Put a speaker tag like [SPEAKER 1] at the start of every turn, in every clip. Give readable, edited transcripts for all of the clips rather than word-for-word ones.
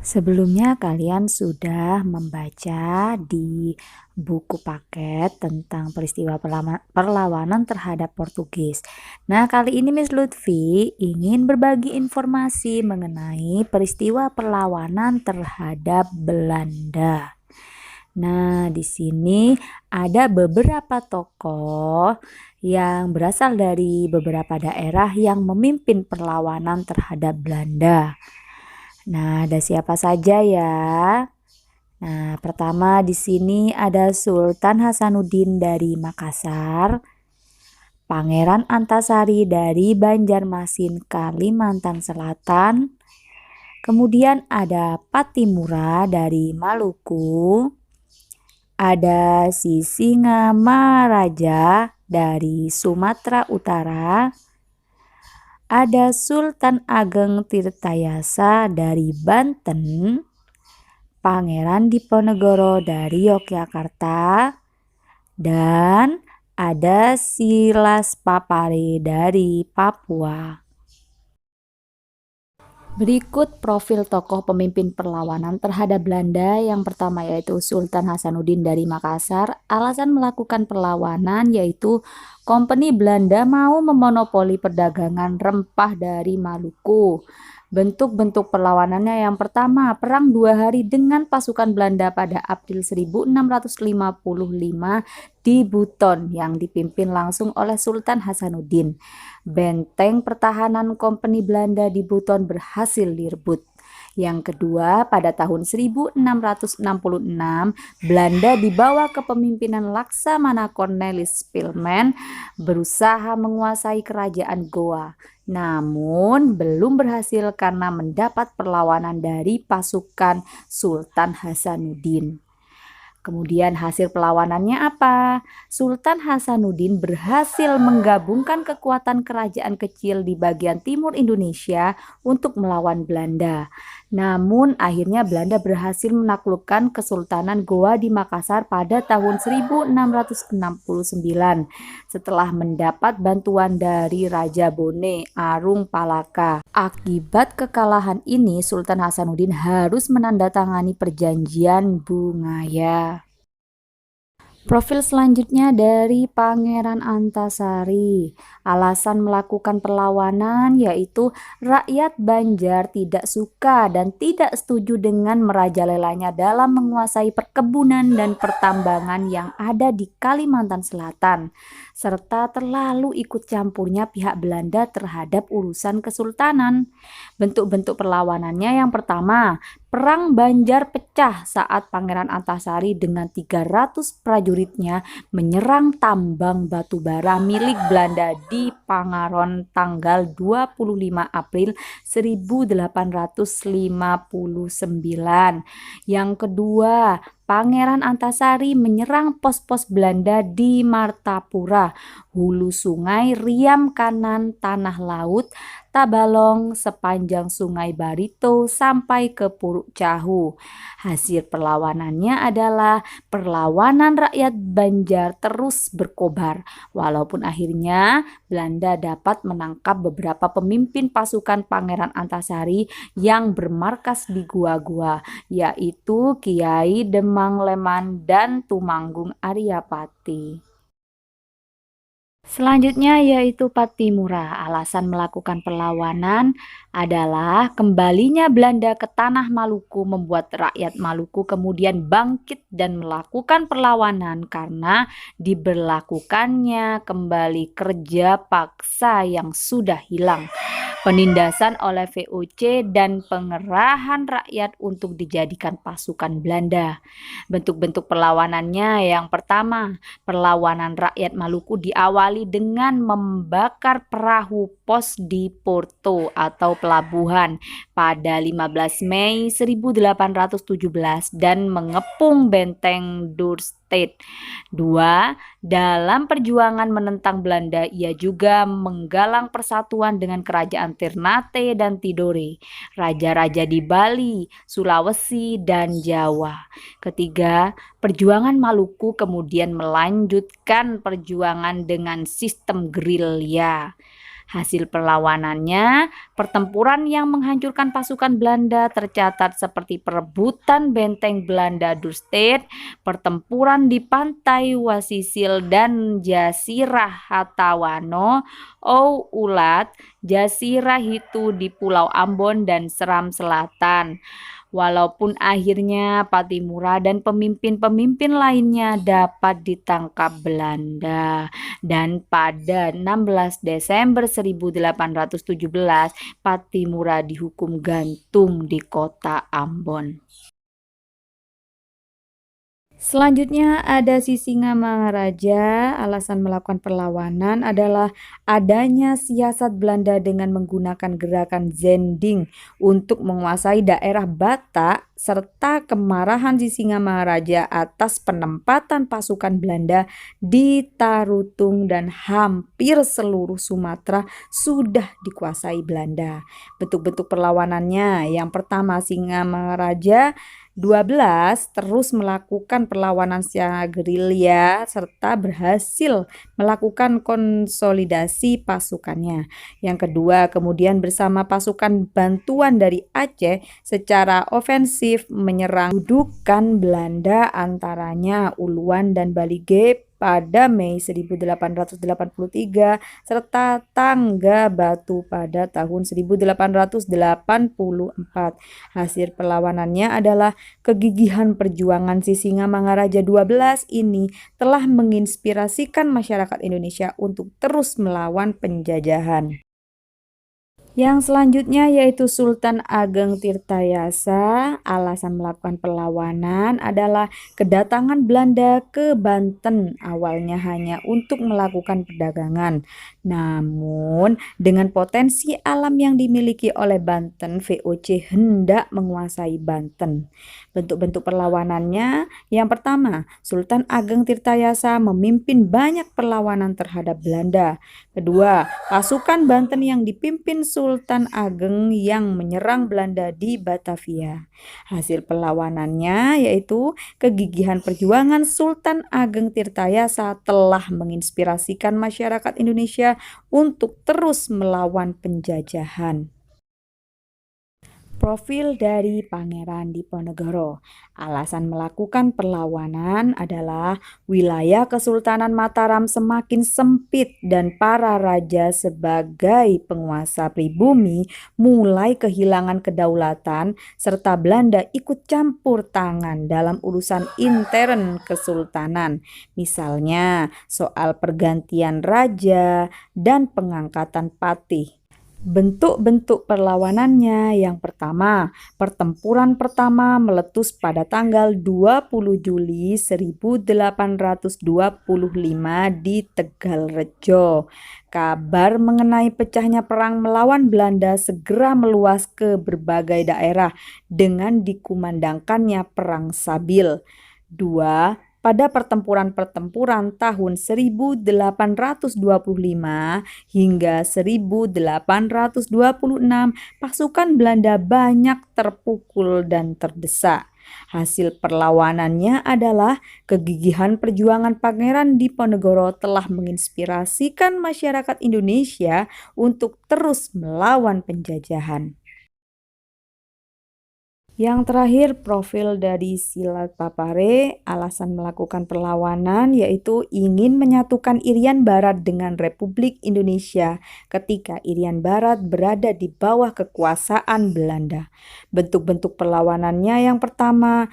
[SPEAKER 1] Sebelumnya kalian sudah membaca di buku paket tentang peristiwa perlawanan terhadap Portugis. Nah, kali ini Miss Lutfi ingin berbagi informasi mengenai peristiwa perlawanan terhadap Belanda. Nah, di sini ada beberapa tokoh yang berasal dari beberapa daerah yang memimpin perlawanan terhadap Belanda. Nah, ada siapa saja ya? Nah, pertama di sini ada Sultan Hasanuddin dari Makassar, Pangeran Antasari dari Banjarmasin, Kalimantan Selatan, kemudian ada Patimura dari Maluku, ada Sisingamaraja dari Sumatera Utara, ada Sultan Ageng Tirtayasa dari Banten, Pangeran Diponegoro dari Yogyakarta, dan ada Silas Papare dari Papua. Berikut profil tokoh pemimpin perlawanan terhadap Belanda. Yang pertama yaitu Sultan Hasanuddin dari Makassar. Alasan melakukan perlawanan yaitu Kompeni Belanda mau memonopoli perdagangan rempah dari Maluku. Bentuk-bentuk perlawanannya yang pertama, perang 2 hari dengan pasukan Belanda pada April 1655 di Buton yang dipimpin langsung oleh Sultan Hasanuddin. Benteng pertahanan Kompeni Belanda di Buton berhasil direbut. Yang kedua, pada tahun 1666, Belanda di bawah kepemimpinan Laksamana Cornelis Pilman berusaha menguasai kerajaan Goa. Namun, belum berhasil karena mendapat perlawanan dari pasukan Sultan Hasanuddin. Kemudian hasil perlawanannya apa? Sultan Hasanuddin berhasil menggabungkan kekuatan kerajaan kecil di bagian timur Indonesia untuk melawan Belanda. Namun akhirnya Belanda berhasil menaklukkan Kesultanan Goa di Makassar pada tahun 1669 setelah mendapat bantuan dari Raja Bone Arung Palaka. Akibat kekalahan ini, Sultan Hasanuddin harus menandatangani perjanjian Bungaya. Profil selanjutnya dari Pangeran Antasari. Alasan melakukan perlawanan yaitu rakyat Banjar tidak suka dan tidak setuju dengan merajalelanya dalam menguasai perkebunan dan pertambangan yang ada di Kalimantan Selatan, serta terlalu ikut campurnya pihak Belanda terhadap urusan kesultanan. Bentuk-bentuk perlawanannya yang pertama, Perang Banjar pecah saat Pangeran Antasari dengan 300 prajuritnya menyerang tambang batu bara milik Belanda di Pangaron tanggal 25 April 1859. Yang kedua, Pangeran Antasari menyerang pos-pos Belanda di Martapura, hulu sungai Riam Kanan, Tanah Laut, Tabalong sepanjang Sungai Barito sampai ke Puruk Cahu. Hasil perlawanannya adalah perlawanan rakyat Banjar terus berkobar, walaupun akhirnya Belanda dapat menangkap beberapa pemimpin pasukan Pangeran Antasari yang bermarkas di gua-gua, yaitu Kiai Demang Leman dan Tumanggung Aryapati. Selanjutnya yaitu Patimura. Alasan melakukan perlawanan adalah kembalinya Belanda ke tanah Maluku membuat rakyat Maluku kemudian bangkit dan melakukan perlawanan karena diberlakukannya kembali kerja paksa yang sudah hilang, penindasan oleh VOC dan pengerahan rakyat untuk dijadikan pasukan Belanda. Bentuk-bentuk perlawanannya yang pertama, perlawanan rakyat Maluku diawali dengan membakar perahu pos di Porto atau pelabuhan pada 15 Mei 1817 dan mengepung benteng Dorstad. 2. Dalam perjuangan menentang Belanda, ia juga menggalang persatuan dengan kerajaan Ternate dan Tidore, raja-raja di Bali, Sulawesi, dan Jawa. Ketiga, perjuangan Maluku kemudian melanjutkan perjuangan dengan sistem gerilya. Hasil perlawanannya, pertempuran yang menghancurkan pasukan Belanda tercatat seperti perebutan benteng Belanda Dorstad, pertempuran di pantai Wasisil dan Jazirah Hatawano, Ulat, Jazirah Hitu di Pulau Ambon dan Seram Selatan. Walaupun akhirnya Patimura dan pemimpin-pemimpin lainnya dapat ditangkap Belanda. Dan pada 16 Desember 1817, Patimura dihukum gantung di kota Ambon. Selanjutnya ada Sisingamangaraja. Alasan melakukan perlawanan adalah adanya siasat Belanda dengan menggunakan gerakan Zending untuk menguasai daerah Batak serta kemarahan Sisingamangaraja atas penempatan pasukan Belanda di Tarutung dan hampir seluruh Sumatera sudah dikuasai Belanda. Bentuk-bentuk perlawanannya, yang pertama Singamangaraja 12 terus melakukan perlawanan secara gerilya serta berhasil melakukan konsolidasi pasukannya. Yang kedua, kemudian bersama pasukan bantuan dari Aceh secara ofensif menyerang dudukan Belanda antaranya Uluan dan Balige pada Mei 1883 serta Tangga Batu pada tahun 1884. Hasil perlawanannya adalah kegigihan perjuangan Sisingamangaraja 12 ini telah menginspirasikan masyarakat Indonesia untuk terus melawan penjajahan. Yang selanjutnya yaitu Sultan Ageng Tirtayasa. Alasan melakukan perlawanan adalah kedatangan Belanda ke Banten awalnya hanya untuk melakukan perdagangan. Namun dengan potensi alam yang dimiliki oleh Banten, VOC hendak menguasai Banten. Bentuk-bentuk perlawanannya, yang pertama, Sultan Ageng Tirtayasa memimpin banyak perlawanan terhadap Belanda. Kedua, pasukan Banten yang dipimpin Sultan Ageng yang menyerang Belanda di Batavia. Hasil perlawanannya yaitu kegigihan perjuangan Sultan Ageng Tirtayasa telah menginspirasikan masyarakat Indonesia untuk terus melawan penjajahan. Profil dari Pangeran Diponegoro. Alasan melakukan perlawanan adalah wilayah Kesultanan Mataram semakin sempit dan para raja sebagai penguasa pribumi mulai kehilangan kedaulatan serta Belanda ikut campur tangan dalam urusan intern kesultanan. Misalnya soal pergantian raja dan pengangkatan patih. Bentuk-bentuk perlawanannya, yang pertama, pertempuran pertama meletus pada tanggal 20 Juli 1825 di Tegalrejo. Kabar mengenai pecahnya perang melawan Belanda segera meluas ke berbagai daerah dengan dikumandangkannya Perang Sabil. 2. Pada pertempuran-pertempuran tahun 1825 hingga 1826, pasukan Belanda banyak terpukul dan terdesak. Hasil perlawanannya adalah kegigihan perjuangan Pangeran Diponegoro telah menginspirasikan masyarakat Indonesia untuk terus melawan penjajahan. Yang terakhir, profil dari Silat Papare. Alasan melakukan perlawanan yaitu ingin menyatukan Irian Barat dengan Republik Indonesia ketika Irian Barat berada di bawah kekuasaan Belanda. Bentuk-bentuk perlawanannya, yang pertama,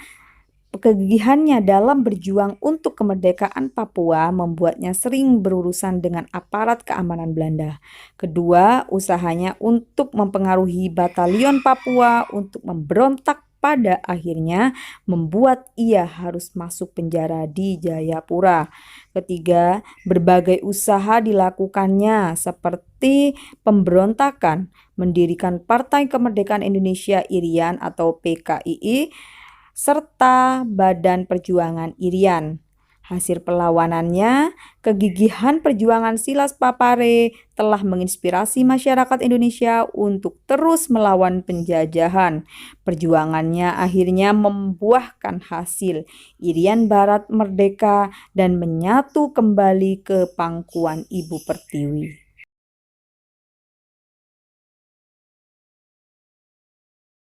[SPEAKER 1] kegigihannya dalam berjuang untuk kemerdekaan Papua membuatnya sering berurusan dengan aparat keamanan Belanda. Kedua, usahanya untuk mempengaruhi batalion Papua untuk memberontak pada akhirnya membuat ia harus masuk penjara di Jayapura. Ketiga, berbagai usaha dilakukannya seperti pemberontakan, mendirikan Partai Kemerdekaan Indonesia Irian atau PKII, serta Badan Perjuangan Irian. Hasil perlawanannya, kegigihan perjuangan Silas Papare telah menginspirasi masyarakat Indonesia untuk terus melawan penjajahan. Perjuangannya akhirnya membuahkan hasil. Irian Barat merdeka dan menyatu kembali ke pangkuan Ibu Pertiwi.